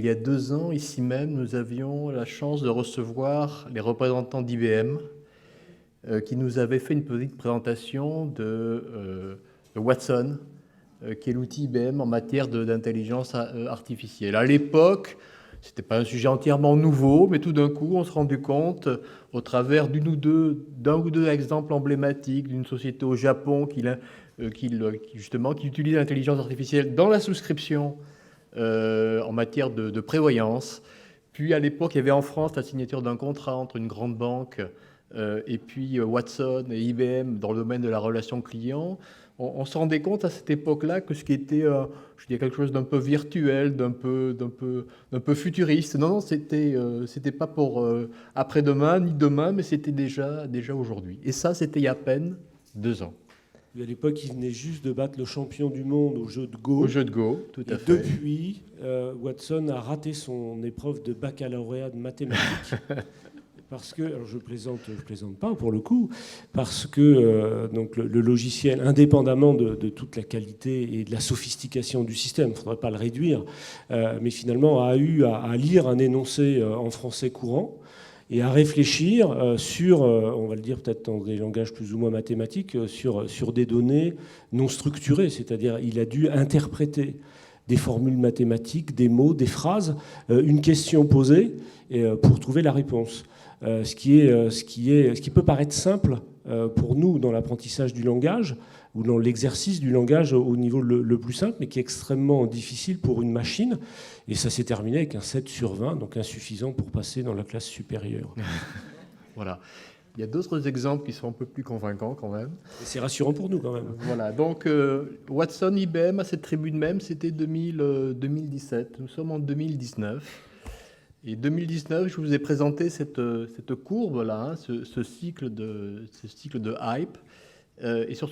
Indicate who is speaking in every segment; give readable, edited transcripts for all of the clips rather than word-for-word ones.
Speaker 1: il y a 2 ans, ici même, nous avions la chance de recevoir les représentants d'IBM qui nous avaient fait une petite présentation de Watson, qui est l'outil IBM en matière d'intelligence artificielle. À l'époque, ce n'était pas un sujet entièrement nouveau, mais tout d'un coup, on s'est rendu compte, au travers d'un ou deux exemples emblématiques d'une société au Japon qui utilise l'intelligence artificielle dans la souscription en matière de prévoyance. Puis à l'époque, il y avait en France la signature d'un contrat entre une grande banque et puis Watson et IBM dans le domaine de la relation client. On se rendait compte à cette époque-là que ce qui était, je dirais, quelque chose d'un peu virtuel, d'un peu futuriste. Non, c'était pas pour après-demain ni demain, mais c'était déjà aujourd'hui. Et ça, c'était il y a à peine 2 ans.
Speaker 2: À l'époque, il venait juste de battre le champion du monde au jeu de Go.
Speaker 1: Au jeu de Go, tout à fait.
Speaker 2: Depuis, Watson a raté son épreuve de baccalauréat de mathématiques. Parce que, alors je plaisante pas pour le coup, parce que donc le logiciel, indépendamment de toute la qualité et de la sophistication du système, il ne faudrait pas le réduire, mais finalement a eu à lire un énoncé en français courant et à réfléchir sur, on va le dire peut-être dans des langages plus ou moins mathématiques, sur des données non structurées, c'est-à-dire il a dû interpréter des formules mathématiques, des mots, des phrases, une question posée pour trouver la réponse. Ce qui peut paraître simple pour nous dans l'apprentissage du langage ou dans l'exercice du langage au niveau le plus simple, mais qui est extrêmement difficile pour une machine. Et ça s'est terminé avec un 7 sur 20, donc insuffisant pour passer dans la classe supérieure.
Speaker 1: Voilà. Il y a d'autres exemples qui sont un peu plus convaincants quand même.
Speaker 2: Et c'est rassurant pour nous quand même.
Speaker 1: Voilà, donc Watson, IBM, à cette tribune même, c'était 2017. Nous sommes en 2019. Et 2019, je vous ai présenté cette courbe-là, hein, ce cycle de hype. Et sur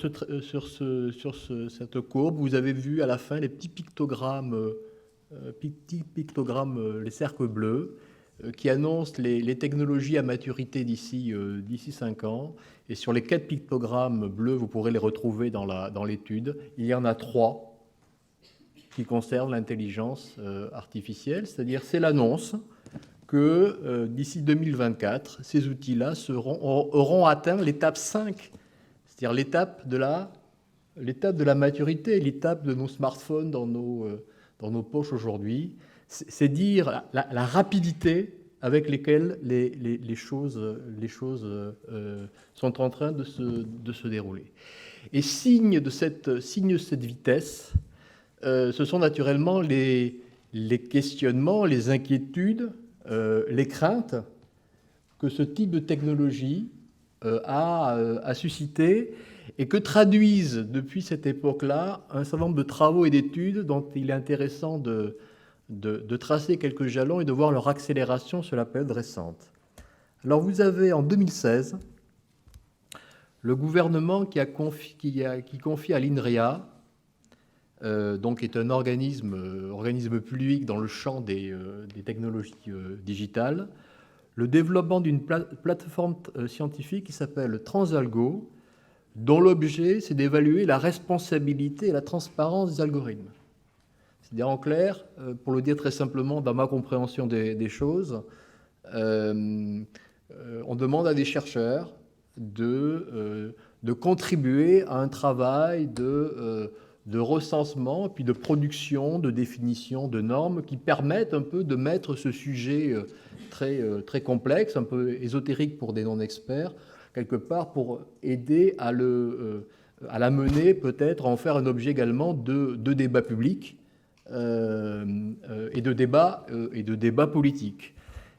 Speaker 1: cette courbe, vous avez vu à la fin les petits pictogrammes, les cercles bleus, qui annoncent les technologies à maturité d'ici 5 ans. Et sur les 4 pictogrammes bleus, vous pourrez les retrouver dans l'étude. Il y en a 3 qui concernent l'intelligence artificielle, c'est-à-dire c'est l'annonce que d'ici 2024, ces outils-là auront atteint l'étape 5, c'est-à-dire l'étape de la maturité, l'étape de nos smartphones dans nos poches aujourd'hui. C'est dire la rapidité avec laquelle les choses sont en train de se dérouler. Et signe de cette vitesse, ce sont naturellement les questionnements, les inquiétudes, les craintes que ce type de technologie a suscité et que traduisent depuis cette époque-là un certain nombre de travaux et d'études dont il est intéressant de tracer quelques jalons et de voir leur accélération sur la période récente. Alors vous avez en 2016 le gouvernement qui confie à l'INRIA, donc qui est un organisme public dans le champ des technologies digitales, le développement d'une plateforme scientifique qui s'appelle Transalgo, dont l'objet, c'est d'évaluer la responsabilité et la transparence des algorithmes. C'est-à-dire, en clair, pour le dire très simplement, dans ma compréhension des choses, on demande à des chercheurs de contribuer à un travail de recensement, puis de production, de définition, de normes qui permettent un peu de mettre ce sujet très complexe, un peu ésotérique pour des non-experts, quelque part pour aider à l'amener peut-être à en faire un objet également de débat public et de débat politique.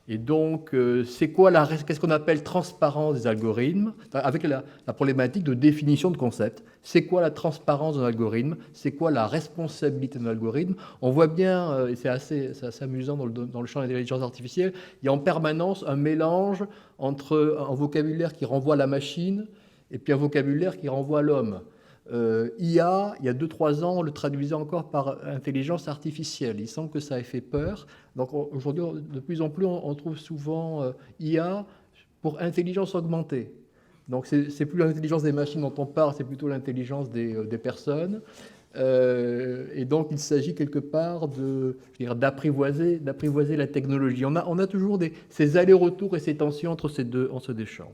Speaker 1: Et donc, qu'est-ce qu'on appelle transparence des algorithmes, avec la problématique de définition de concept. C'est quoi la transparence d'un algorithme? C'est quoi la responsabilité d'un algorithme? On voit bien, et c'est assez amusant dans le champ de l'intelligence artificielle, il y a en permanence un mélange entre un vocabulaire qui renvoie à la machine et puis un vocabulaire qui renvoie à l'homme. IA, il y a 2-3 ans, on le traduisait encore par intelligence artificielle. Il semble que ça ait fait peur. Donc aujourd'hui, de plus en plus, on trouve souvent IA pour intelligence augmentée. Donc c'est plus l'intelligence des machines dont on parle, c'est plutôt l'intelligence des personnes. Et donc, il s'agit quelque part d'apprivoiser la technologie. On a toujours ces allers-retours et ces tensions entre ces deux champs.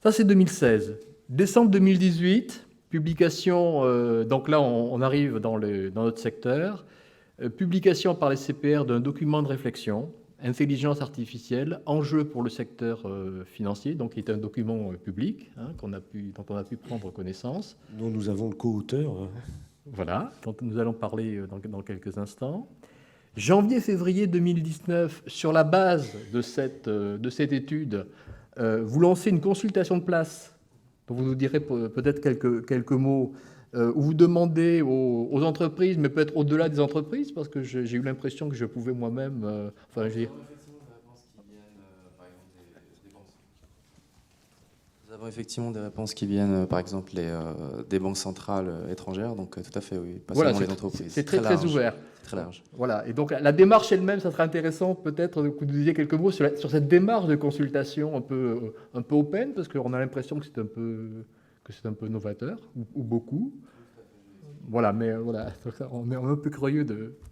Speaker 1: Ça, c'est 2016. Décembre 2018, publication, donc là, on arrive dans notre secteur, publication par les CPR d'un document de réflexion, intelligence artificielle, enjeu pour le secteur financier, donc qui est un document public dont on a pu prendre connaissance.
Speaker 2: Dont nous avons le co-auteur.
Speaker 1: Voilà, dont nous allons parler dans quelques instants. Janvier-février 2019, sur la base de cette étude, vous lancez une consultation de place, dont vous nous direz peut-être quelques mots, où vous demandez aux entreprises, mais peut-être au-delà des entreprises, parce que j'ai eu l'impression que je pouvais moi-même...
Speaker 3: Nous avons effectivement des réponses qui viennent, par exemple, des banques centrales étrangères, donc tout à fait, oui, pas seulement les entreprises.
Speaker 1: C'est très ouvert.
Speaker 3: C'est très large.
Speaker 1: Voilà, et donc la démarche elle-même, ça serait intéressant peut-être que vous disiez quelques mots sur cette démarche de consultation un peu open, parce qu'on a l'impression que c'est un peu novateur, ou beaucoup. Voilà, mais voilà, on est un peu curieux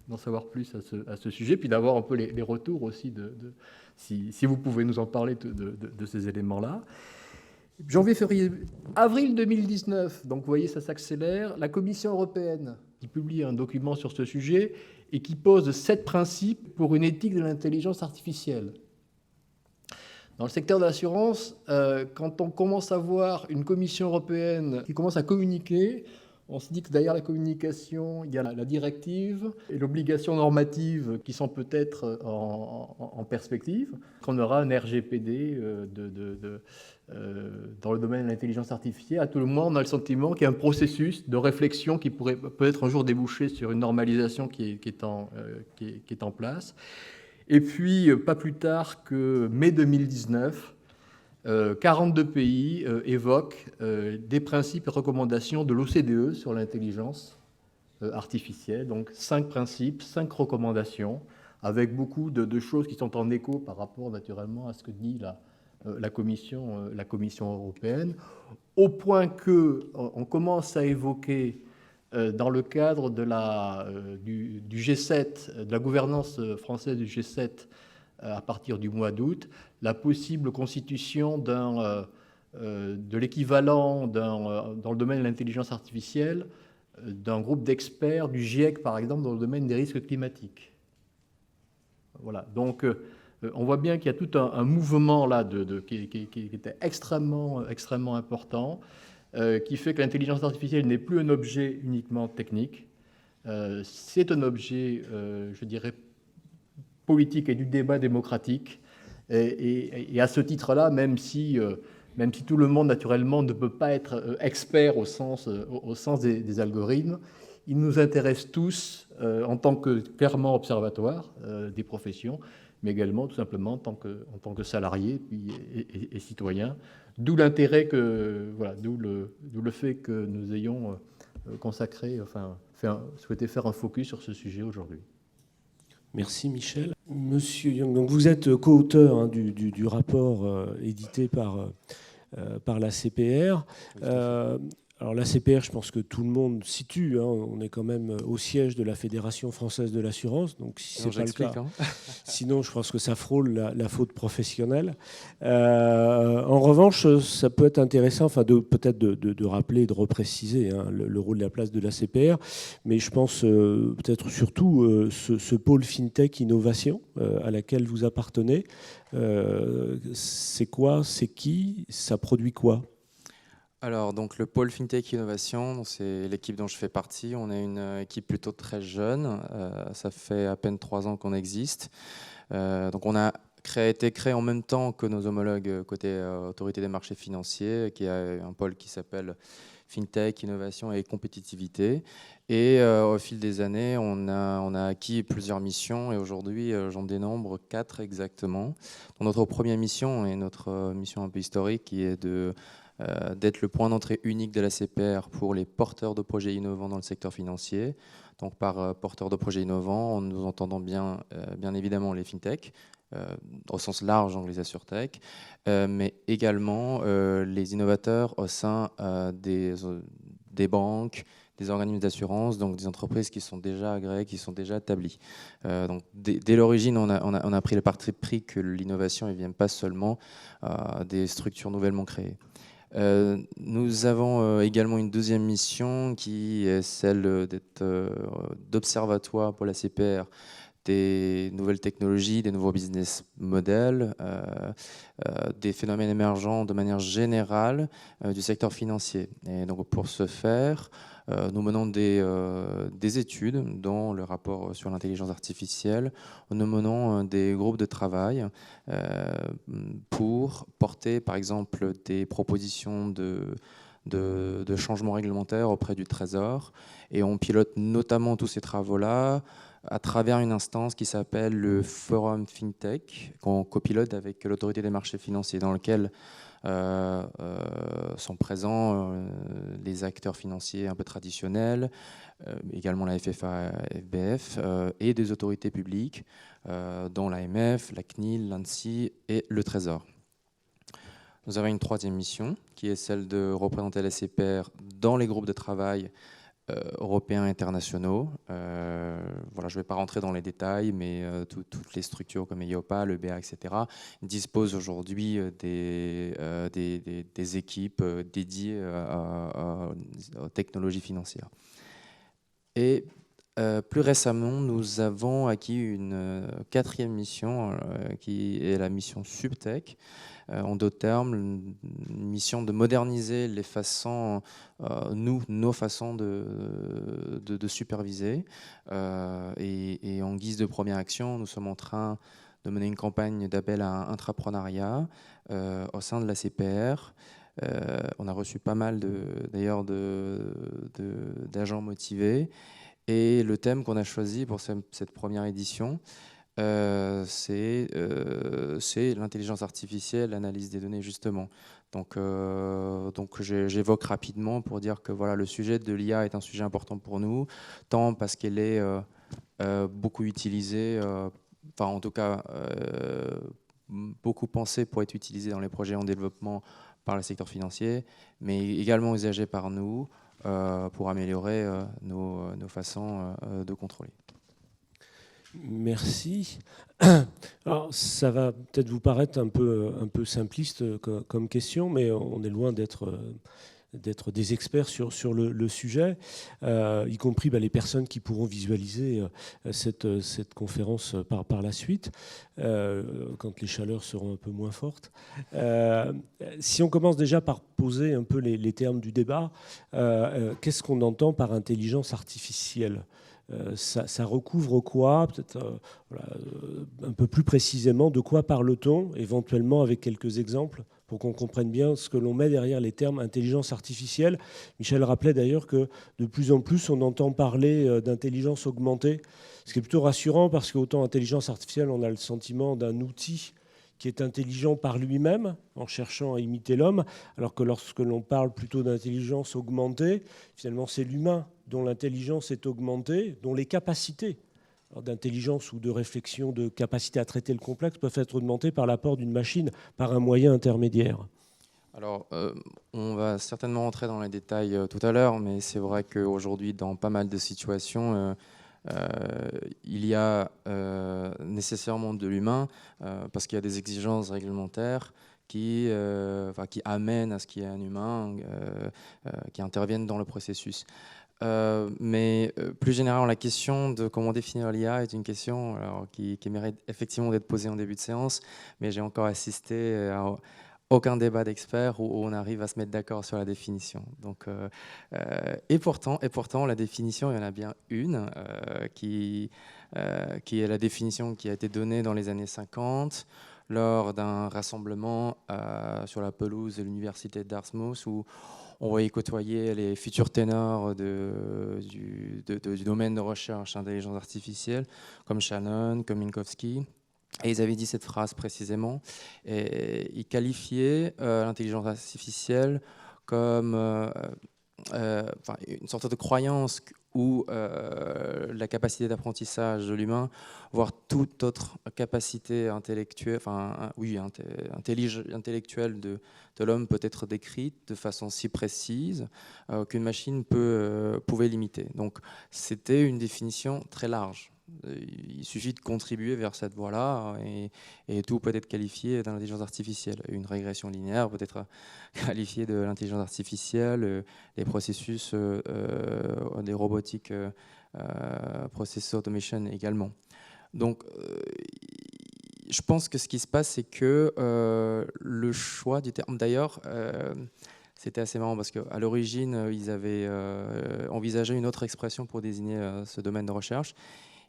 Speaker 1: d'en savoir plus à ce sujet, puis d'avoir un peu les retours aussi, si vous pouvez nous en parler de ces éléments-là. Janvier-février, avril 2019, donc vous voyez, ça s'accélère. La Commission européenne qui publie un document sur ce sujet et qui pose 7 principes pour une éthique de l'intelligence artificielle. Dans le secteur de l'assurance, quand on commence à voir une Commission européenne qui commence à communiquer, on se dit que derrière la communication, il y a la directive et l'obligation normative qui sont peut-être en perspective, qu'on aura un RGPD dans le domaine de l'intelligence artificielle. À tout le moins, on a le sentiment qu'il y a un processus de réflexion qui pourrait peut-être un jour déboucher sur une normalisation qui est en place. Et puis, pas plus tard que mai 2019, 42 pays évoquent des principes et recommandations de l'OCDE sur l'intelligence artificielle. Donc 5 principes, 5 recommandations, avec beaucoup de choses qui sont en écho par rapport naturellement à ce que dit la Commission européenne, au point qu'on commence à évoquer dans le cadre du G7, de la gouvernance française du G7, à partir du mois d'août, la possible constitution de l'équivalent dans le domaine de l'intelligence artificielle d'un groupe d'experts du GIEC, par exemple, dans le domaine des risques climatiques. Voilà. Donc, on voit bien qu'il y a tout un mouvement là qui était extrêmement important, qui fait que l'intelligence artificielle n'est plus un objet uniquement technique. C'est un objet, je dirais, politique et du débat démocratique. Et à ce titre-là, même si tout le monde, naturellement, ne peut pas être expert au sens des algorithmes, il nous intéresse tous en tant que clairement observatoire des professions, mais également tout simplement en tant que salariés et citoyens. D'où l'intérêt d'où le fait que nous ayons souhaité faire un focus sur ce sujet aujourd'hui.
Speaker 2: Merci Michel. Monsieur Young, donc vous êtes co-auteur du rapport édité par la CPR. Alors la CPR, je pense que tout le monde situe, on est quand même au siège de la Fédération française de l'assurance, donc si c'est pas le cas, sinon je pense que ça frôle la faute professionnelle. En revanche, ça peut être intéressant peut-être de rappeler, de repréciser le rôle et la place de la CPR, mais je pense peut-être surtout ce pôle FinTech Innovation à laquelle vous appartenez. C'est quoi, c'est qui, ça produit quoi ?
Speaker 3: Alors, donc, le pôle FinTech Innovation, c'est l'équipe dont je fais partie. On est une équipe plutôt très jeune. Ça fait à peine 3 ans qu'on existe. Donc, on a été créé en même temps que nos homologues côté Autorité des marchés financiers, qui a un pôle qui s'appelle FinTech, Innovation et Compétitivité. Et au fil des années, on a acquis plusieurs missions. Et aujourd'hui, j'en dénombre 4 exactement. Donc, notre première mission, et notre mission un peu historique, qui est d'être le point d'entrée unique de la CPR pour les porteurs de projets innovants dans le secteur financier. Donc par porteurs de projets innovants, nous entendons bien évidemment les fintech, au sens large, donc les assurtech, mais également les innovateurs au sein des banques, des organismes d'assurance, donc des entreprises qui sont déjà agréées, qui sont déjà établies. Donc dès l'origine, on a pris le parti pris que l'innovation ne vient pas seulement des structures nouvellement créées. Nous avons également une deuxième mission qui est celle d'observatoire pour la CPR des nouvelles technologies, des nouveaux business models, des phénomènes émergents de manière générale du secteur financier. Et donc pour ce faire, nous menons des études, dont le rapport sur l'intelligence artificielle. Nous menons des groupes de travail pour porter, par exemple, des propositions de changements réglementaires auprès du Trésor. Et on pilote notamment tous ces travaux-là à travers une instance qui s'appelle le Forum FinTech, qu'on copilote avec l'autorité des marchés financiers, dans lequel sont présents les acteurs financiers un peu traditionnels, également la FFA, FBF, et des autorités publiques, dont l'AMF, la CNIL, l'ANSSI et le Trésor. Nous avons une troisième mission, qui est celle de représenter la CPR dans les groupes de travail européens et internationaux. Voilà, je ne vais pas rentrer dans les détails, mais toutes les structures comme EIOPA, le BA, etc., disposent aujourd'hui des équipes dédiées aux technologies financières. Et plus récemment, nous avons acquis une quatrième mission, qui est la mission Subtech, en d'autres termes, une mission de moderniser les façons, nos façons de superviser. Et en guise de première action, nous sommes en train de mener une campagne d'appel à intrapreneuriat au sein de la CPR. On a reçu pas mal d'ailleurs d'agents motivés. Et le thème qu'on a choisi pour cette première édition, c'est l'intelligence artificielle, l'analyse des données, justement. Donc j'évoque rapidement pour dire que voilà, le sujet de l'IA est un sujet important pour nous, tant parce qu'elle est beaucoup utilisée, enfin en tout cas beaucoup pensée pour être utilisée dans les projets en développement par le secteur financier, mais également usagée par nous pour améliorer nos façons de contrôler.
Speaker 2: Merci. Alors, ça va peut-être vous paraître un peu simpliste comme question, mais on est loin d'être des experts sur le sujet, y compris les personnes qui pourront visualiser cette conférence par la suite, quand les chaleurs seront un peu moins fortes. Si on commence déjà par poser un peu les termes du débat, qu'est-ce qu'on entend par intelligence artificielle ? Ça recouvre quoi ? Peut-être un peu plus précisément, de quoi parle-t-on, éventuellement avec quelques exemples, pour qu'on comprenne bien ce que l'on met derrière les termes intelligence artificielle. Michel rappelait d'ailleurs que de plus en plus, on entend parler d'intelligence augmentée, ce qui est plutôt rassurant parce qu'autant intelligence artificielle, on a le sentiment d'un outil qui est intelligent par lui-même, en cherchant à imiter l'homme, alors que lorsque l'on parle plutôt d'intelligence augmentée, finalement c'est l'humain dont l'intelligence est augmentée, dont les capacités d'intelligence ou de réflexion, de capacité à traiter le complexe peuvent être augmentées par l'apport d'une machine, par un moyen intermédiaire.
Speaker 3: Alors, on va certainement rentrer dans les détails tout à l'heure, mais c'est vrai qu'aujourd'hui, dans pas mal de situations, il y a nécessairement de l'humain, parce qu'il y a des exigences réglementaires qui amènent à ce qu'il y ait un humain qui intervienne dans le processus. Mais plus généralement, la question de comment définir l'IA est une question qui mérite effectivement d'être posée en début de séance, mais j'ai encore assisté à aucun débat d'experts où on arrive à se mettre d'accord sur la définition. Donc, et pourtant, la définition, il y en a bien une qui est la définition qui a été donnée dans les années 50 lors d'un rassemblement sur la pelouse de l'université de Dartmouth où on voyait côtoyer les futurs ténors du domaine de recherche intelligence artificielle, comme Shannon, comme Minkowski. Et ils avaient dit cette phrase précisément. Et ils qualifiaient l'intelligence artificielle comme une sorte de croyance ou la capacité d'apprentissage de l'humain, voire toute autre capacité intellectuelle, intellectuelle de l'homme peut être décrite de façon si précise qu'une machine pouvait limiter. Donc c'était une définition très large. Il suffit de contribuer vers cette voie-là et tout peut être qualifié d'intelligence artificielle. Une régression linéaire peut être qualifiée de l'intelligence artificielle, les processus des robotiques, process automation également. Donc, je pense que ce qui se passe, c'est que le choix du terme, d'ailleurs, c'était assez marrant parce qu'à l'origine, ils avaient envisagé une autre expression pour désigner ce domaine de recherche.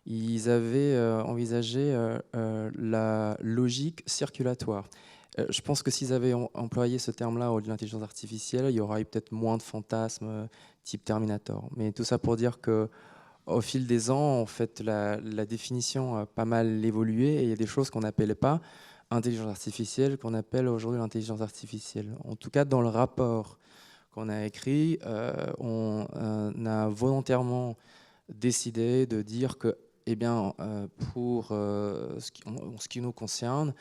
Speaker 3: Ils avaient envisagé la logique circulatoire. Je pense que s'ils avaient employé ce terme-là au lieu de l'intelligence artificielle, il y aurait eu peut-être moins de fantasmes type Terminator. Mais tout ça pour dire que au fil des ans, en fait, la définition a pas mal évolué et il y a des choses qu'on n'appelait pas intelligence artificielle qu'on appelle aujourd'hui l'intelligence artificielle. En tout cas, dans le rapport qu'on a écrit, on a volontairement décidé de dire que, eh bien, pour ce qui nous concerne,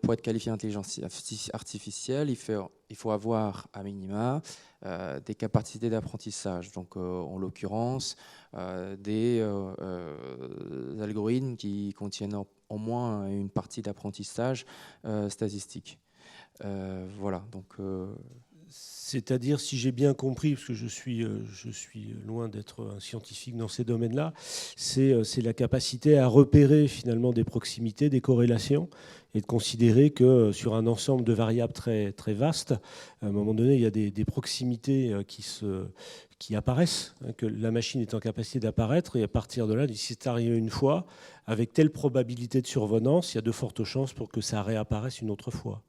Speaker 3: pour être qualifié d'intelligence artificielle, il faut avoir à minima des capacités d'apprentissage. Donc, en l'occurrence, des algorithmes qui contiennent au moins une partie d'apprentissage statistique. Voilà, donc...
Speaker 2: C'est-à-dire, si j'ai bien compris, parce que je suis loin d'être un scientifique dans ces domaines-là, c'est la capacité à repérer finalement des proximités, des corrélations, et de considérer que sur un ensemble de variables très, très vaste, à un moment donné, il y a des proximités qui apparaissent, que la machine est en capacité d'apparaître, et à partir de là, si c'est arrivé une fois, avec telle probabilité de survenance, il y a de fortes chances pour que ça réapparaisse une autre fois.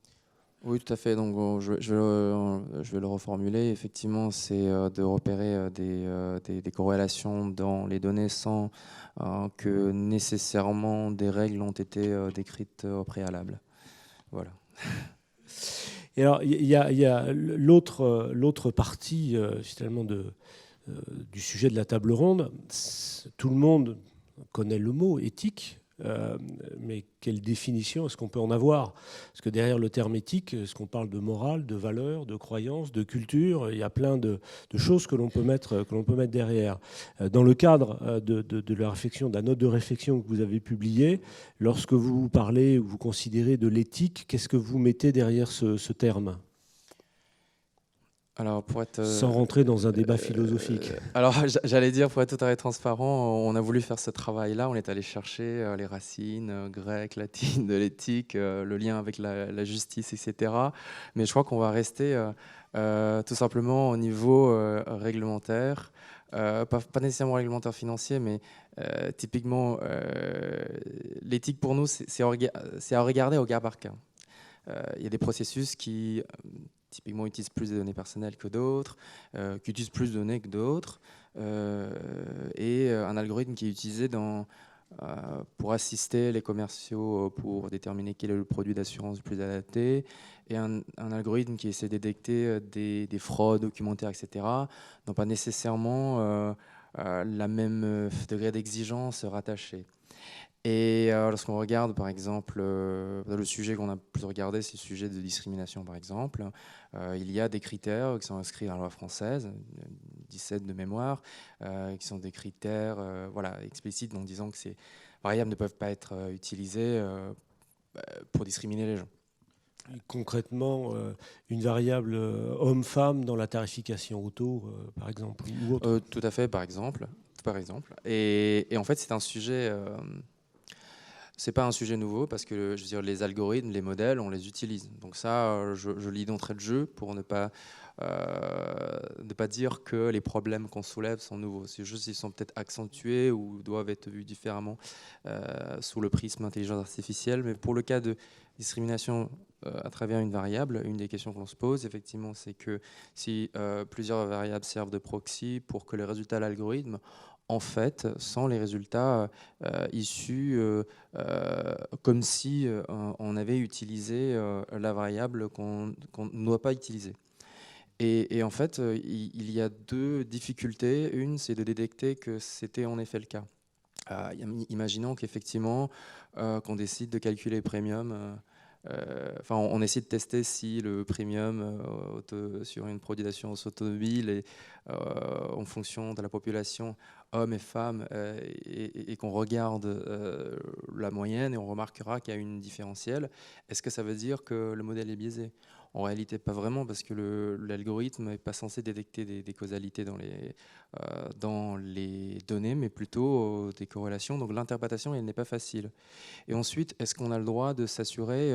Speaker 3: Oui, tout à fait. Donc, je vais le reformuler. Effectivement, c'est de repérer des corrélations dans les données sans que nécessairement des règles ont été décrites au préalable. Voilà.
Speaker 2: Et alors, il y a l'autre partie finalement du sujet de la table ronde. Tout le monde connaît le mot éthique. Mais quelle définition est-ce qu'on peut en avoir? Parce que derrière le terme éthique, est-ce qu'on parle de morale, de valeur, de croyance, de culture? Il y a plein de choses que l'on peut mettre derrière. Dans le cadre de la réflexion, de la note de réflexion que vous avez publiée, lorsque vous parlez ou vous considérez de l'éthique, qu'est-ce que vous mettez derrière ce terme?
Speaker 3: Alors,
Speaker 2: sans rentrer dans un débat philosophique.
Speaker 3: Alors, j'allais dire, pour être tout à fait transparent, on a voulu faire ce travail-là. On est allé chercher les racines grecques, latines de l'éthique, le lien avec la justice, etc. Mais je crois qu'on va rester tout simplement au niveau réglementaire. Pas nécessairement réglementaire financier, mais typiquement, l'éthique pour nous, c'est à regarder au cas par cas. Il y a des processus qui... typiquement utilisent plus de données personnelles que d'autres, qui utilisent plus de données que d'autres, et un algorithme qui est utilisé pour assister les commerciaux pour déterminer quel est le produit d'assurance le plus adapté, et un algorithme qui essaie de détecter des fraudes documentaires, etc., n'ont pas nécessairement la même degré d'exigence rattachée. Et lorsqu'on regarde, par exemple, le sujet qu'on a plus regardé, c'est le sujet de discrimination, par exemple. Il y a des critères qui sont inscrits dans la loi française, 17 de mémoire, qui sont des critères explicites en disant que ces variables ne peuvent pas être utilisées pour discriminer les gens.
Speaker 2: Concrètement, une variable homme-femme dans la tarification auto, par exemple, ou autre.
Speaker 3: Tout à fait, par exemple. Et en fait, c'est un sujet... c'est pas un sujet nouveau parce que je veux dire, les algorithmes, les modèles, on les utilise. Donc ça, je lis d'entrée de jeu pour ne pas dire que les problèmes qu'on soulève sont nouveaux. C'est juste qu'ils sont peut-être accentués ou doivent être vus différemment sous le prisme intelligence artificielle. Mais pour le cas de discrimination à travers une variable, une des questions qu'on se pose, effectivement, c'est que si plusieurs variables servent de proxy pour que les résultats de l'algorithme, en fait, sont les résultats issus comme si on avait utilisé la variable qu'on ne doit pas utiliser. Et en fait, il y a deux difficultés. Une, c'est de détecter que c'était en effet le cas. Imaginons qu'effectivement, qu'on décide de calculer premium. Enfin, on essaie de tester si le premium sur une produit d'assurance automobile est en fonction de la population hommes et femmes et qu'on regarde la moyenne et on remarquera qu'il y a une différentielle. Est-ce que ça veut dire que le modèle est biaisé? En réalité, pas vraiment, parce que l'algorithme n'est pas censé détecter des causalités dans les données, mais plutôt des corrélations. Donc l'interprétation, elle n'est pas facile. Et ensuite, est-ce qu'on a le droit de s'assurer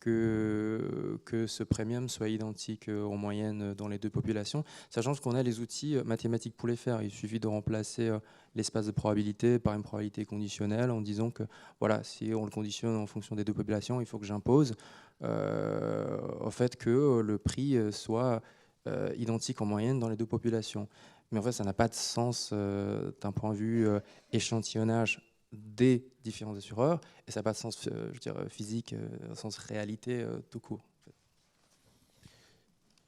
Speaker 3: que ce premium soit identique en moyenne dans les deux populations, sachant qu'on a les outils mathématiques pour les faire. Il suffit de remplacer l'espace de probabilité par une probabilité conditionnelle en disant que voilà, si on le conditionne en fonction des deux populations, il faut que j'impose au fait que le prix soit identique en moyenne dans les deux populations. Mais en fait, ça n'a pas de sens d'un point de vue échantillonnage des différents assureurs, et ça n'a pas de sens je dirais, physique, au sens réalité tout court. En fait.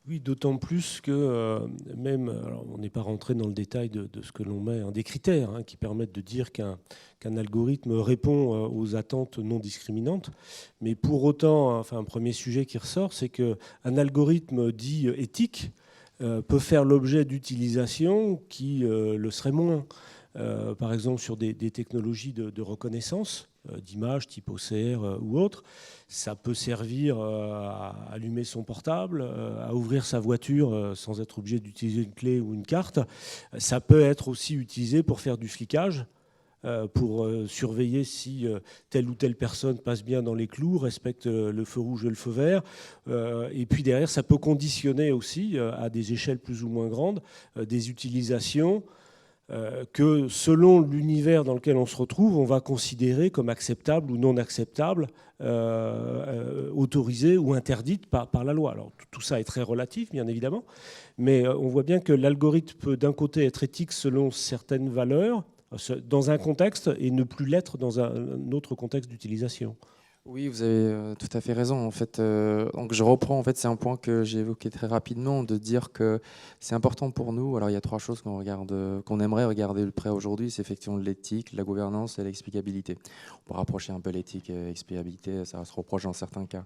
Speaker 2: Oui, d'autant plus que même, alors on n'est pas rentré dans le détail de ce que l'on met, des critères qui permettent de dire qu'un algorithme répond aux attentes non discriminantes, mais pour autant, enfin, un premier sujet qui ressort, c'est qu'un algorithme dit éthique peut faire l'objet d'utilisations qui le seraient moins. Par exemple sur des technologies de reconnaissance d'images type OCR ou autre. Ça peut servir à allumer son portable, à ouvrir sa voiture sans être obligé d'utiliser une clé ou une carte. Ça peut être aussi utilisé pour faire du flicage, pour surveiller si telle ou telle personne passe bien dans les clous, respecte le feu rouge et le feu vert. Et puis derrière, ça peut conditionner aussi, à des échelles plus ou moins grandes, des utilisations que selon l'univers dans lequel on se retrouve, on va considérer comme acceptable ou non acceptable, autorisée ou interdite par la loi. Alors tout ça est très relatif, bien évidemment, mais on voit bien que l'algorithme peut d'un côté être éthique selon certaines valeurs, dans un contexte, et ne plus l'être dans un autre contexte d'utilisation.
Speaker 3: Oui, vous avez tout à fait raison. En fait, donc je reprends. En fait, c'est un point que j'ai évoqué très rapidement, de dire que c'est important pour nous. Alors, il y a trois choses qu'on regarde, qu'on aimerait regarder de près aujourd'hui. C'est effectivement l'éthique, la gouvernance et l'explicabilité. On peut rapprocher un peu l'éthique et l'explicabilité, ça se reproche dans certains cas.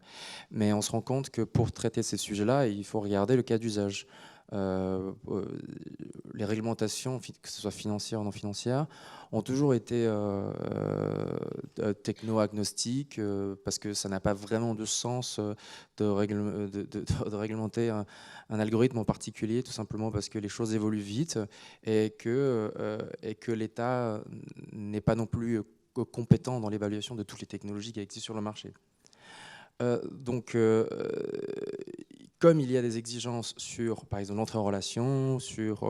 Speaker 3: Mais on se rend compte que pour traiter ces sujets-là, il faut regarder le cas d'usage. Les réglementations, que ce soit financières ou non financières, ont toujours été techno-agnostiques parce que ça n'a pas vraiment de sens de réglementer un algorithme en particulier, tout simplement parce que les choses évoluent vite et que l'État n'est pas non plus compétent dans l'évaluation de toutes les technologies qui existent sur le marché. Donc, comme il y a des exigences sur, par exemple, l'entrée en relation, sur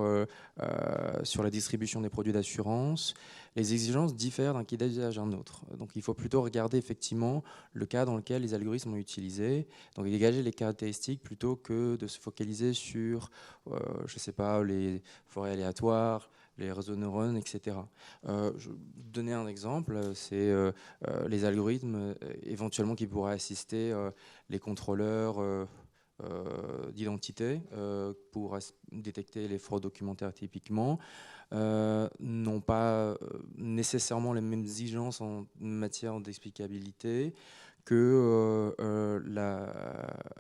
Speaker 3: la distribution des produits d'assurance, les exigences diffèrent d'un cas d'usage à un autre. Donc, il faut plutôt regarder effectivement le cas dans lequel les algorithmes sont utilisés, donc dégager les caractéristiques plutôt que de se focaliser sur, je ne sais pas, les forêts aléatoires, les réseaux de neurones, etc. Je vais donner un exemple, c'est les algorithmes éventuellement qui pourraient assister les contrôleurs d'identité pour détecter les fraudes documentaires typiquement, n'ont pas nécessairement les mêmes exigences en matière d'explicabilité que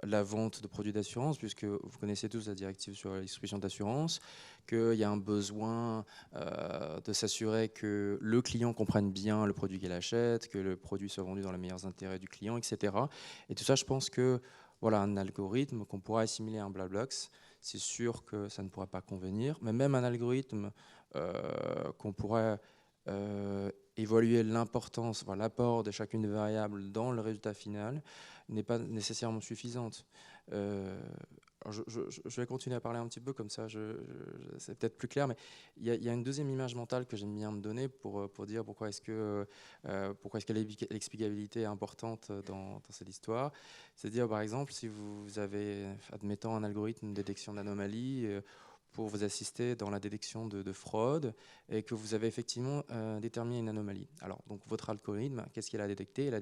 Speaker 3: la vente de produits d'assurance, puisque vous connaissez tous la directive sur la distribution d'assurance, qu'il y a un besoin de s'assurer que le client comprenne bien le produit qu'il achète, que le produit soit vendu dans les meilleurs intérêts du client, etc. Et tout ça, je pense que voilà, un algorithme qu'on pourra assimiler à un black box, c'est sûr que ça ne pourra pas convenir, mais même un algorithme qu'on pourrait évaluer l'importance, enfin, l'apport de chacune des variables dans le résultat final n'est pas nécessairement suffisante. Alors je vais continuer à parler un petit peu comme ça, c'est peut-être plus clair, mais il y a une deuxième image mentale que j'aime bien me donner pour dire pourquoi est-ce que l'explicabilité est importante dans cette histoire. C'est-à-dire, par exemple, si vous avez, admettons, un algorithme de détection d'anomalies pour vous assister dans la détection de fraude et que vous avez effectivement déterminé une anomalie. Alors, donc, votre algorithme, qu'est-ce qu'il a détecté ? Il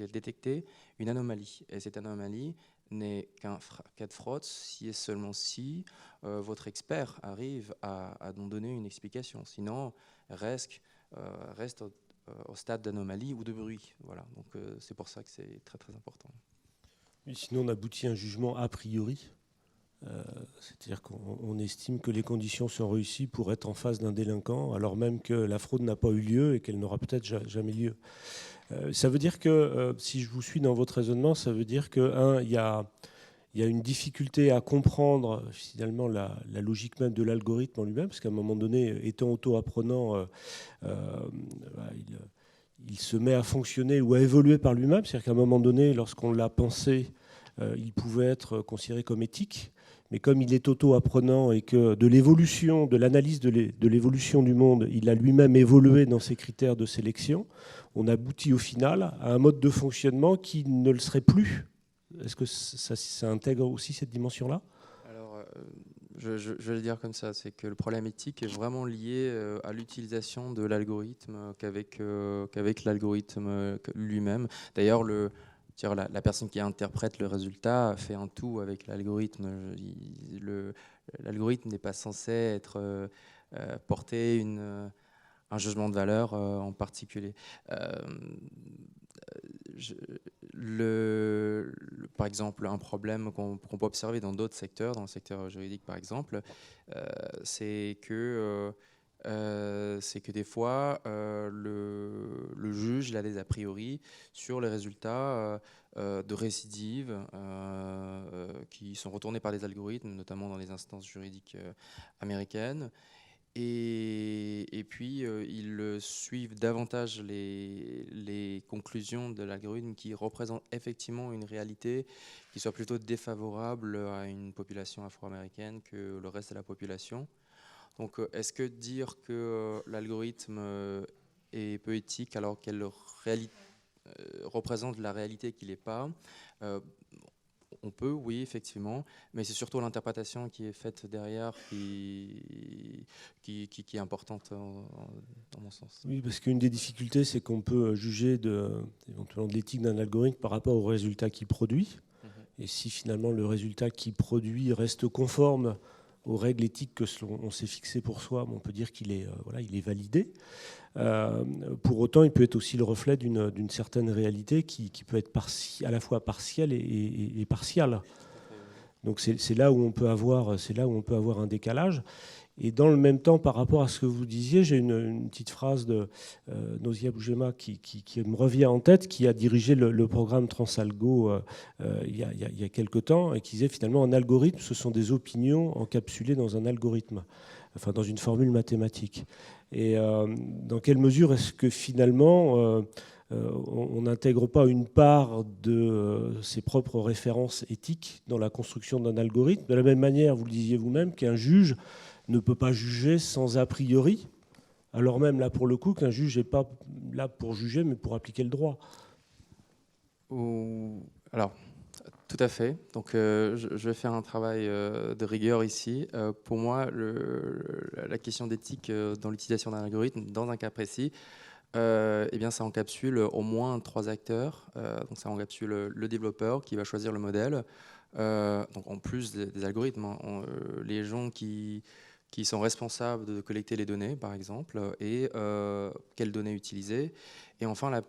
Speaker 3: a détecté une anomalie. Et cette anomalie, n'est qu'un cas de fraude si et seulement si votre expert arrive à nous donner une explication. Sinon, reste au stade d'anomalie ou de bruit. Voilà. Donc c'est pour ça que c'est très très important.
Speaker 2: Et sinon, on aboutit à un jugement a priori. C'est-à-dire qu'on estime que les conditions sont réussies pour être en face d'un délinquant, alors même que la fraude n'a pas eu lieu et qu'elle n'aura peut-être jamais lieu. Ça veut dire que, si je vous suis dans votre raisonnement, ça veut dire que, il y a une difficulté à comprendre finalement la logique même de l'algorithme en lui-même, parce qu'à un moment donné, étant auto-apprenant, il se met à fonctionner ou à évoluer par lui-même. C'est-à-dire qu'à un moment donné, lorsqu'on l'a pensé, il pouvait être considéré comme éthique. Mais comme il est auto-apprenant et que de l'évolution, de l'analyse de l'évolution du monde, il a lui-même évolué dans ses critères de sélection, on aboutit au final à un mode de fonctionnement qui ne le serait plus. Est-ce que ça intègre aussi cette dimension-là ?
Speaker 3: Alors, je vais le dire comme ça, c'est que le problème éthique est vraiment lié à l'utilisation de l'algorithme qu'avec l'algorithme lui-même. D'ailleurs, la personne qui interprète le résultat fait un tout avec l'algorithme. L'algorithme n'est pas censé porter un jugement de valeur en particulier. Par exemple, un problème qu'on peut observer dans d'autres secteurs, dans le secteur juridique par exemple, c'est que des fois, le juge il a des a priori sur les résultats de récidives qui sont retournés par des algorithmes, notamment dans les instances juridiques américaines. Et puis, ils suivent davantage les conclusions de l'algorithme qui représentent effectivement une réalité qui soit plutôt défavorable à une population afro-américaine que le reste de la population. Donc, est-ce que dire que l'algorithme est peu éthique alors qu'elle représente la réalité qu'il n'est pas on peut, oui, effectivement, mais c'est surtout l'interprétation qui est faite derrière qui est importante dans mon sens.
Speaker 2: Oui, parce qu'une des difficultés, c'est qu'on peut juger éventuellement de l'éthique d'un algorithme par rapport au résultat qu'il produit. Et si finalement le résultat qu'il produit reste conforme aux règles éthiques que on s'est fixées pour soi, on peut dire qu'il est, il est validé. Pour autant, il peut être aussi le reflet d'une certaine réalité qui peut être à la fois partielle et partiale. Donc c'est là où on peut avoir un décalage. Et dans le même temps, par rapport à ce que vous disiez, j'ai une petite phrase de Naussia Bougema qui me revient en tête, qui a dirigé le programme Transalgo il y a quelque temps, et qui disait finalement un algorithme, ce sont des opinions encapsulées dans un algorithme, enfin dans une formule mathématique. Et dans quelle mesure est-ce que finalement on n'intègre pas une part de ses propres références éthiques dans la construction d'un algorithme ? De la même manière, vous le disiez vous-même, qu'un juge ne peut pas juger sans a priori, alors même là pour le coup qu'un juge n'est pas là pour juger mais pour appliquer le droit.
Speaker 3: Alors, tout à fait. Donc je vais faire un travail de rigueur ici. Pour moi, la question d'éthique dans l'utilisation d'un algorithme, dans un cas précis, eh bien, ça encapsule au moins 3 acteurs. Donc ça encapsule le développeur qui va choisir le modèle. Donc en plus des algorithmes, les gens qui sont responsables de collecter les données, par exemple, et quelles données utiliser. Et enfin,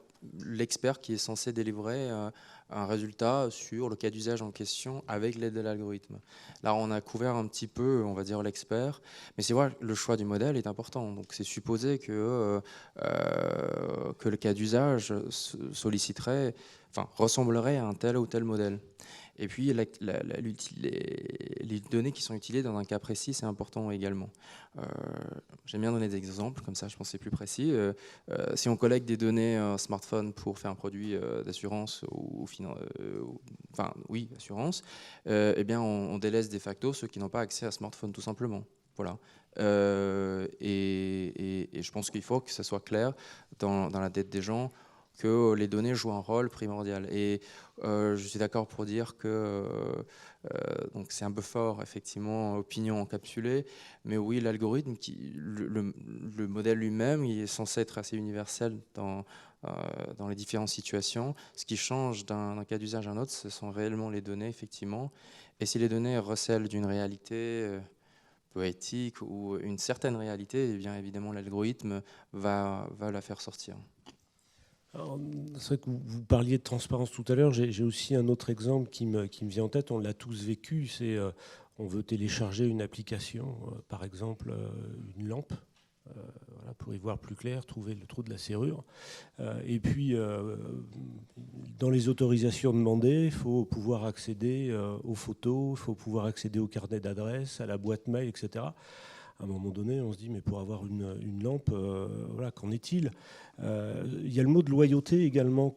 Speaker 3: l'expert qui est censé délivrer un résultat sur le cas d'usage en question avec l'aide de l'algorithme. Là, on a couvert un petit peu, on va dire, l'expert, mais c'est vrai, le choix du modèle est important. Donc, c'est supposé que le cas d'usage ressemblerait à un tel ou tel modèle. Et puis, les données qui sont utilisées dans un cas précis, c'est important également. J'aime bien donner des exemples, comme ça je pense que c'est plus précis. Si on collecte des données smartphone pour faire un produit d'assurance assurance, eh bien on délaisse de facto ceux qui n'ont pas accès à smartphone, tout simplement. Voilà. Et je pense qu'il faut que ça soit clair dans la tête des gens. que les données jouent un rôle primordial. Et je suis d'accord pour dire que donc c'est un peu fort, effectivement, opinion encapsulée, mais oui, l'algorithme, le modèle lui-même, il est censé être assez universel dans les différentes situations. Ce qui change d'un cas d'usage à un autre, ce sont réellement les données, effectivement. Et si les données recèlent d'une réalité poétique ou une certaine réalité, eh bien évidemment l'algorithme va la faire sortir.
Speaker 2: C'est vrai que vous parliez de transparence tout à l'heure. J'ai aussi un autre exemple qui me vient en tête. On l'a tous vécu. C'est on veut télécharger une application, par exemple une lampe, voilà, pour y voir plus clair, trouver le trou de la serrure. Et puis, dans les autorisations demandées, il faut pouvoir accéder aux photos, il faut pouvoir accéder au carnet d'adresse, à la boîte mail, etc. À un moment donné, on se dit, mais pour avoir une lampe, voilà, qu'en est-il ? Il y a le mot de loyauté également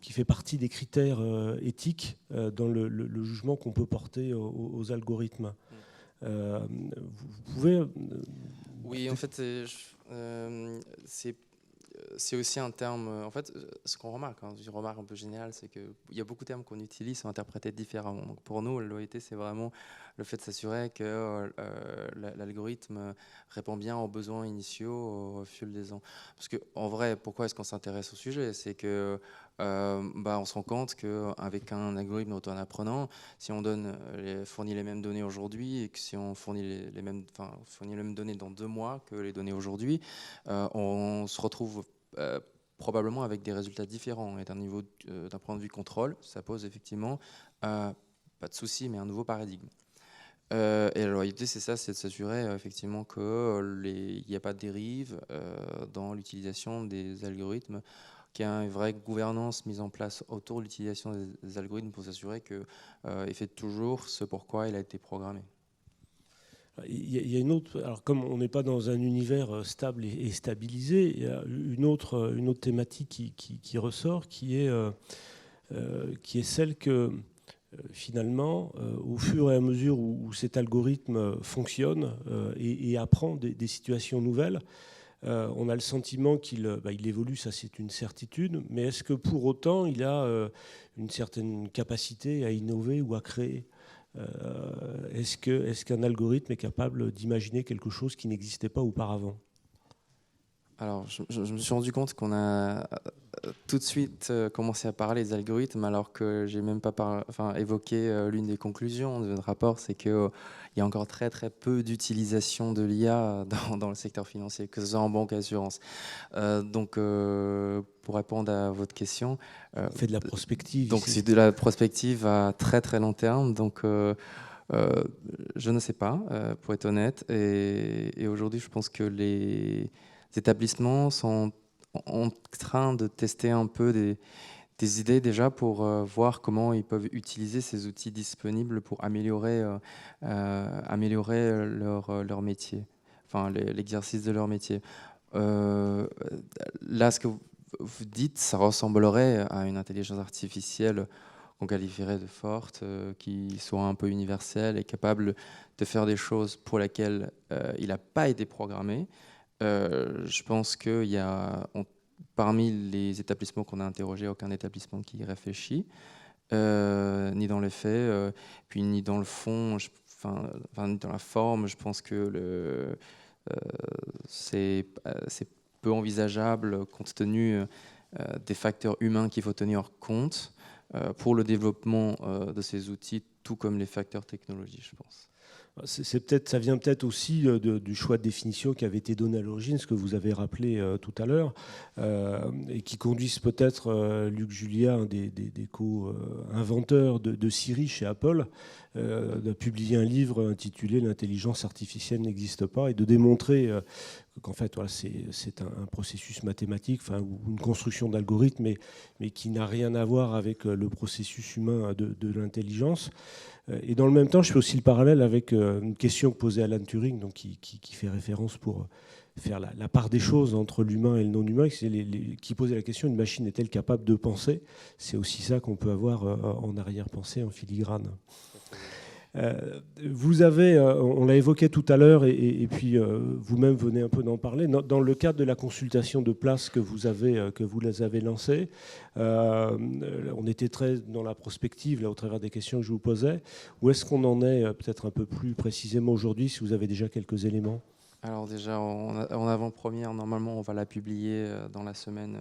Speaker 2: qui fait partie des critères éthiques dans le jugement qu'on peut porter aux algorithmes. Vous pouvez...
Speaker 3: Oui, en fait, c'est aussi un terme. En fait, ce qu'on remarque, une remarque un peu générale, c'est qu'il y a beaucoup de termes qu'on utilise sont interprétés différemment. Donc pour nous, la loyauté, c'est vraiment le fait de s'assurer que l'algorithme répond bien aux besoins initiaux au fil des ans. Parce qu'en vrai, pourquoi est-ce qu'on s'intéresse au sujet ? C'est que on se rend compte qu'avec un algorithme auto-apprenant, si on fournit les mêmes données aujourd'hui et que si on fournit les mêmes données dans 2 mois que les données aujourd'hui, on se retrouve probablement avec des résultats différents. Et d'un point de vue contrôle, ça pose effectivement pas de souci, mais un nouveau paradigme. Et la loyauté, c'est ça, c'est de s'assurer effectivement qu'il n'y a pas de dérive dans l'utilisation des algorithmes, qu'il y a une vraie gouvernance mise en place autour de l'utilisation des algorithmes pour s'assurer qu'il fait toujours ce pourquoi il a été programmé.
Speaker 2: Il y a une autre, alors comme on n'est pas dans un univers stable et stabilisé, il y a une autre thématique qui ressort, qui est celle que finalement, au fur et à mesure où cet algorithme fonctionne et apprend des situations nouvelles, on a le sentiment qu'il évolue, ça c'est une certitude, mais est-ce que pour autant il a une certaine capacité à innover ou à créer ? Est-ce qu'un algorithme est capable d'imaginer quelque chose qui n'existait pas auparavant ?
Speaker 3: Alors, je me suis rendu compte qu'on a tout de suite commencé à parler des algorithmes alors que j'ai même pas évoqué l'une des conclusions de notre rapport, c'est qu'il y a encore très très peu d'utilisation de l'IA dans le secteur financier, que ce soit en banque et assurance. Donc, pour répondre à votre question...
Speaker 2: On fait de la prospective.
Speaker 3: Donc, c'est de la prospective à très très long terme. Donc, je ne sais pas, pour être honnête. Et aujourd'hui, je pense que les établissements sont en train de tester un peu des idées déjà pour voir comment ils peuvent utiliser ces outils disponibles pour améliorer leur métier, enfin l'exercice de leur métier. Là, ce que vous dites, ça ressemblerait à une intelligence artificielle qu'on qualifierait de forte, qui soit un peu universelle et capable de faire des choses pour lesquelles il n'a pas été programmé. Je pense qu'il y a, parmi les établissements qu'on a interrogés, aucun établissement qui y réfléchit, ni dans les faits, puis ni dans le fond, ni dans la forme. Je pense que c'est peu envisageable compte tenu des facteurs humains qu'il faut tenir compte pour le développement de ces outils, tout comme les facteurs technologiques, je pense.
Speaker 2: Ça vient peut-être aussi du choix de définition qui avait été donné à l'origine, ce que vous avez rappelé tout à l'heure, et qui conduisent peut-être Luc Julia, un des co-inventeurs de Siri chez Apple, de publier un livre intitulé « L'intelligence artificielle n'existe pas » et de démontrer qu'en fait, voilà, c'est un processus mathématique, ou une construction d'algorithme, mais qui n'a rien à voir avec le processus humain de l'intelligence. Et dans le même temps, je fais aussi le parallèle avec une question que posait Alan Turing, donc qui fait référence pour faire la part des choses entre l'humain et le non-humain, qui posait la question, une machine est-elle capable de penser ? C'est aussi ça qu'on peut avoir en arrière-pensée, en filigrane. Vous avez, on l'a évoqué tout à l'heure, et puis vous-même venez un peu d'en parler, dans le cadre de la consultation de place que vous les avez lancée, on était très dans la prospective, là, au travers des questions que je vous posais. Où est-ce qu'on en est, peut-être un peu plus précisément aujourd'hui, si vous avez déjà quelques éléments?
Speaker 3: Alors déjà, en avant-première, normalement, on va la publier dans la semaine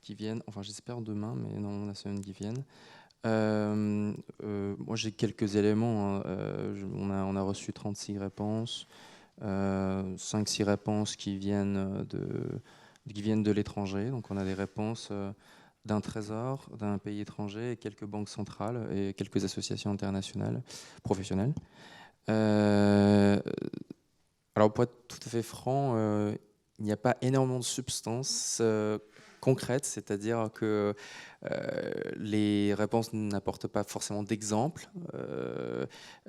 Speaker 3: qui vient. Enfin, j'espère demain, mais non, la semaine qui vient. Moi, j'ai quelques éléments. On a reçu 36 réponses, 5-6 réponses qui viennent de l'étranger. Donc, on a des réponses d'un trésor, d'un pays étranger, et quelques banques centrales et quelques associations internationales professionnelles. Alors, pour être tout à fait franc, il n'y a pas énormément de substance concrète, c'est-à-dire que les réponses n'apportent pas forcément d'exemples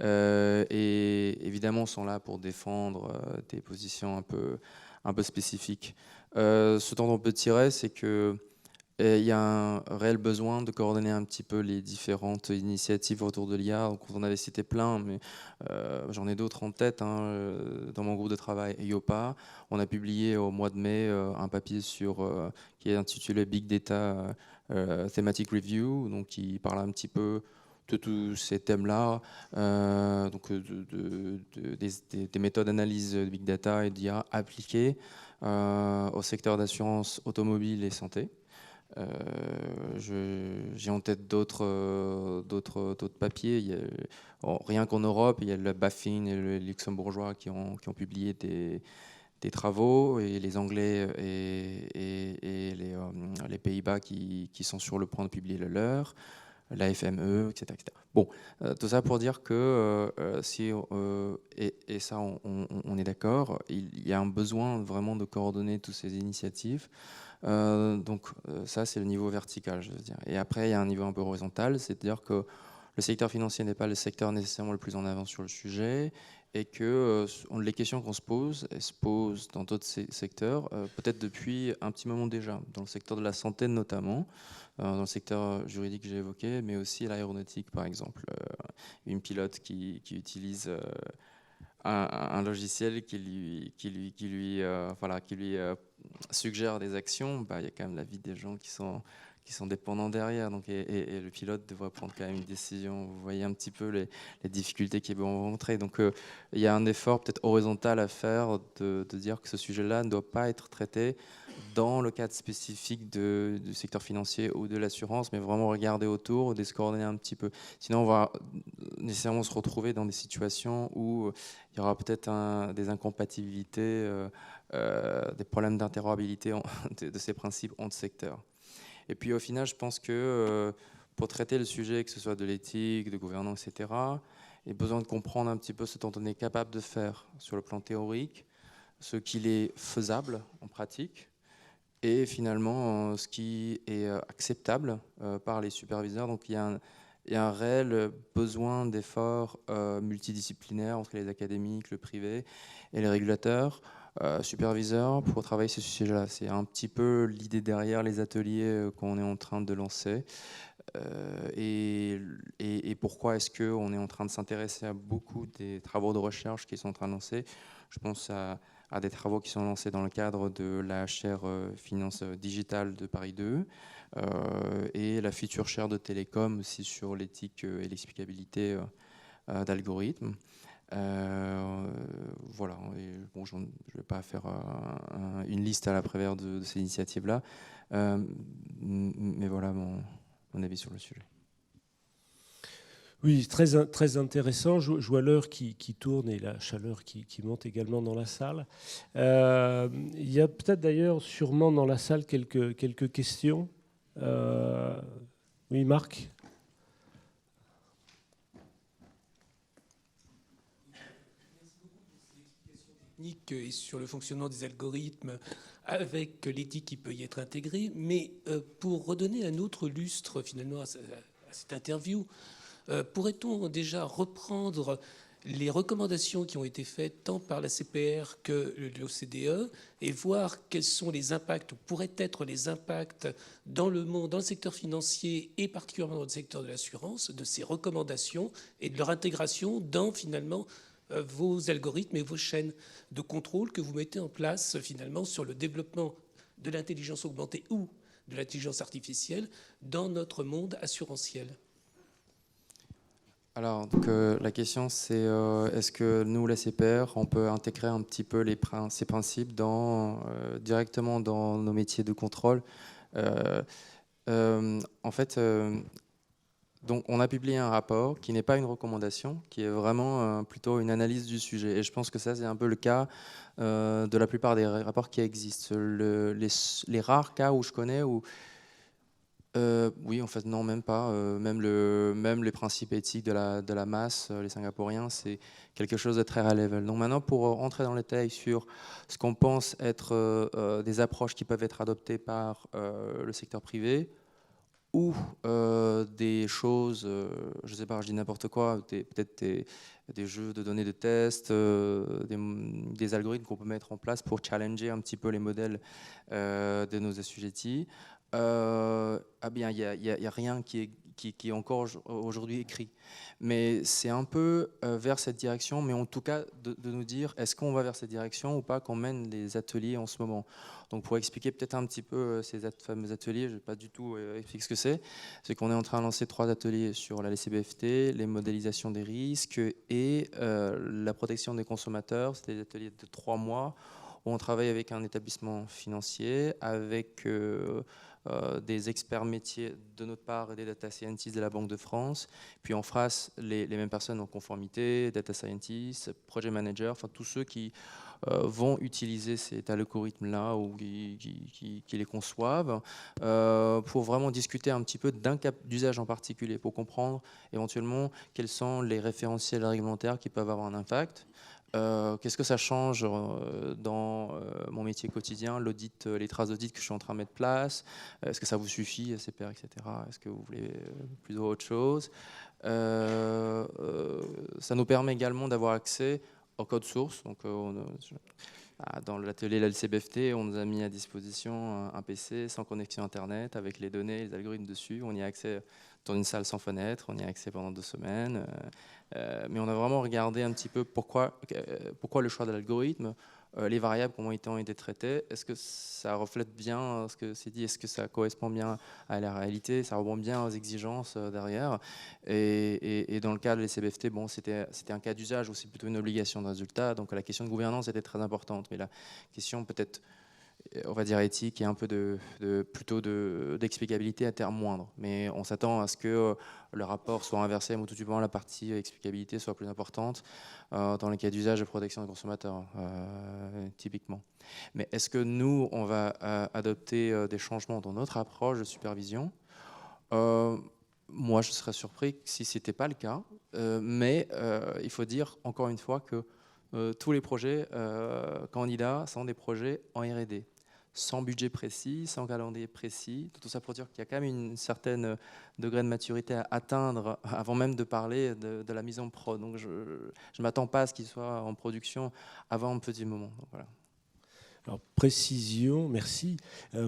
Speaker 3: et évidemment sont là pour défendre des positions un peu spécifiques. Ce dont on peut tirer, c'est que il y a un réel besoin de coordonner un petit peu les différentes initiatives autour de l'IA. Donc, on avait cité plein, mais j'en ai d'autres en tête. Dans mon groupe de travail IOPA, on a publié au mois de mai un papier qui est intitulé Big Data Thematic Review, donc qui parle un petit peu de tous ces thèmes-là, des méthodes d'analyse de Big Data et d'IA appliquées au secteur d'assurance automobile et santé. J'ai en tête d'autres papiers. Rien qu'en Europe, il y a le BaFin et le luxembourgeois qui ont publié des travaux, et les Anglais et les Pays-Bas qui sont sur le point de publier le leur, la FME, etc. etc. Bon, tout ça pour dire que et ça, on est d'accord, il y a un besoin vraiment de coordonner toutes ces initiatives. Donc ça, c'est le niveau vertical, je veux dire. Et après, il y a un niveau un peu horizontal, c'est-à-dire que le secteur financier n'est pas le secteur nécessairement le plus en avance sur le sujet, et que les questions qu'on se pose, elles se posent dans d'autres secteurs, peut-être depuis un petit moment déjà, dans le secteur de la santé notamment, dans le secteur juridique que j'ai évoqué, mais aussi l'aéronautique par exemple. Une pilote qui utilise un logiciel qui lui suggère des actions, bah, il y a quand même la vie des gens qui sont dépendants derrière. Donc, et le pilote devrait prendre quand même une décision. Vous voyez un petit peu les difficultés qu'ils vont rencontrer. Donc, il y a un effort peut-être horizontal à faire de dire que ce sujet-là ne doit pas être traité dans le cadre spécifique du secteur financier ou de l'assurance, mais vraiment regarder autour, de se coordonner un petit peu. Sinon, on va nécessairement se retrouver dans des situations où il y aura peut-être des incompatibilités, des problèmes d'interopérabilité de ces principes entre secteurs. Et puis au final, je pense que pour traiter le sujet, que ce soit de l'éthique, de gouvernance, etc., il y a besoin de comprendre un petit peu ce dont on est capable de faire sur le plan théorique, ce qu'il est faisable en pratique, et finalement ce qui est acceptable par les superviseurs. Donc il y a un réel besoin d'efforts multidisciplinaires entre les académiques, le privé et les régulateurs, superviseurs, pour travailler ce sujet-là. C'est un petit peu l'idée derrière les ateliers qu'on est en train de lancer. Et pourquoi est-ce qu'on est en train de s'intéresser à beaucoup des travaux de recherche qui sont en train de lancer. Je pense à des travaux qui sont lancés dans le cadre de la chaire finance digitale de Paris 2 et la future chaire de télécom aussi sur l'éthique et l'explicabilité d'algorithmes. Voilà. Et bon, je ne vais pas faire une liste à la prévère de ces initiatives-là, mais voilà mon avis sur le sujet.
Speaker 2: Oui, très, très intéressant. Je vois l'heure qui tourne et la chaleur qui monte également dans la salle. Il y a peut-être d'ailleurs sûrement dans la salle quelques questions. Oui, Marc ?
Speaker 4: Et sur le fonctionnement des algorithmes avec l'éthique qui peut y être intégrée. Mais pour redonner un autre lustre finalement à cette interview, pourrait-on déjà reprendre les recommandations qui ont été faites tant par la CPR que l'OCDE et voir quels sont les impacts, ou pourraient être les impacts dans le monde, dans le secteur financier et particulièrement dans le secteur de l'assurance, de ces recommandations et de leur intégration dans finalement vos algorithmes et vos chaînes de contrôle que vous mettez en place finalement sur le développement de l'intelligence augmentée ou de l'intelligence artificielle dans notre monde assurantiel.
Speaker 3: Alors, donc, la question, c'est est-ce que nous, la CPR, on peut intégrer un petit peu ces principes directement dans nos métiers de contrôle. En fait, donc, on a publié un rapport qui n'est pas une recommandation, qui est vraiment plutôt une analyse du sujet. Et je pense que ça, c'est un peu le cas de la plupart des rapports qui existent. Les rares cas où je connais où oui, en fait, non, même pas. Même les principes éthiques de la masse, les Singapouriens, c'est quelque chose de très high level. Donc maintenant, pour rentrer dans le détail sur ce qu'on pense être des approches qui peuvent être adoptées par le secteur privé ou des choses, je ne sais pas, je dis n'importe quoi, peut-être des jeux de données de test, des algorithmes qu'on peut mettre en place pour challenger un petit peu les modèles de nos assujettis. Ah bien, il y a rien qui est encore aujourd'hui écrit. Mais c'est un peu vers cette direction, mais en tout cas de nous dire est-ce qu'on va vers cette direction ou pas, qu'on mène les ateliers en ce moment. Donc pour expliquer peut-être un petit peu ces fameux ateliers, je ne vais pas du tout expliquer ce que c'est qu'on est en train de lancer 3 ateliers sur la LCBFT, les modélisations des risques et la protection des consommateurs. C'est des ateliers de 3 mois où on travaille avec un établissement financier, avec des experts métiers de notre part et des data scientists de la Banque de France. Puis en face, les mêmes personnes en conformité, data scientists, project managers, enfin tous ceux qui vont utiliser cet algorithme-là ou qui les conçoivent pour vraiment discuter un petit peu d'un cas d'usage en particulier, pour comprendre éventuellement quels sont les référentiels réglementaires qui peuvent avoir un impact. Qu'est-ce que ça change dans mon métier quotidien, l'audit, les traces d'audit que je suis en train de mettre en place? Est-ce que ça vous suffit, CPR, etc. Est-ce que vous voulez plutôt autre chose? Ça nous permet également d'avoir accès au code source. Donc, dans l'atelier de la LCBFT, on nous a mis à disposition un PC sans connexion Internet, avec les données et les algorithmes dessus. On y a accès dans une salle sans fenêtre, on y a accès pendant 2 semaines. Mais on a vraiment regardé un petit peu pourquoi le choix de l'algorithme, les variables, comment ils ont été traitées, est-ce que ça reflète bien ce que c'est dit, est-ce que ça correspond bien à la réalité, ça répond bien aux exigences derrière. Et dans le cas de l'LCBFT, bon, c'était un cas d'usage où c'est plutôt une obligation de résultat, donc la question de gouvernance était très importante, mais la question peut-être, on va dire éthique, et un peu plutôt d'explicabilité à terme moindre. Mais on s'attend à ce que le rapport soit inversé, ou tout du moins la partie explicabilité soit plus importante dans les cas d'usage de protection des consommateurs, typiquement. Mais est-ce que nous, on va adopter des changements dans notre approche de supervision? Moi, je serais surpris si ce n'était pas le cas. Mais il faut dire, encore une fois, que tous les projets candidats sont des projets en R&D, sans budget précis, sans calendrier précis. Tout ça pour dire qu'il y a quand même une certaine degré de maturité à atteindre avant même de parler de la mise en prod. Donc je ne m'attends pas à ce qu'il soit en production avant un petit moment. Donc, voilà.
Speaker 2: Alors, précision, merci.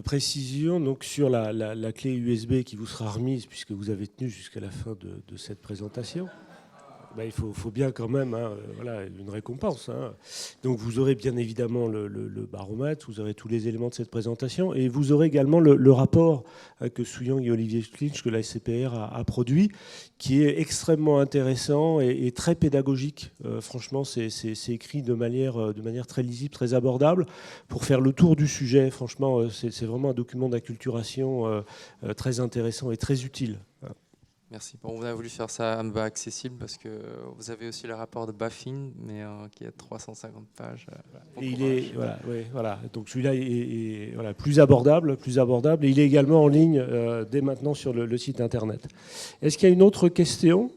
Speaker 2: Précision donc, sur la clé USB qui vous sera remise, puisque vous avez tenu jusqu'à la fin de cette présentation. Ben, il faut bien quand même voilà, une récompense. Donc vous aurez bien évidemment le baromètre, vous aurez tous les éléments de cette présentation, et vous aurez également le rapport que Soo-Young et Olivier Clinch, que la SCPR a produit, qui est extrêmement intéressant et très pédagogique. Franchement, c'est écrit de manière très lisible, très abordable, pour faire le tour du sujet. Franchement, c'est vraiment un document d'acculturation très intéressant et très utile.
Speaker 3: Merci. Bon, on a voulu faire ça accessible parce que vous avez aussi le rapport de Baffin, mais qui a 350 pages.
Speaker 2: Et il est, voilà. Donc celui-là est voilà, plus abordable. Et il est également en ligne dès maintenant sur le site internet. Est-ce qu'il y a une autre question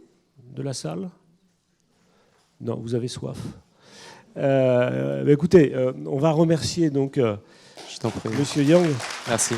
Speaker 2: de la salle? Non, vous avez soif. Écoutez, on va remercier donc
Speaker 3: Je t'en prie.
Speaker 2: Monsieur Yang.
Speaker 3: Merci.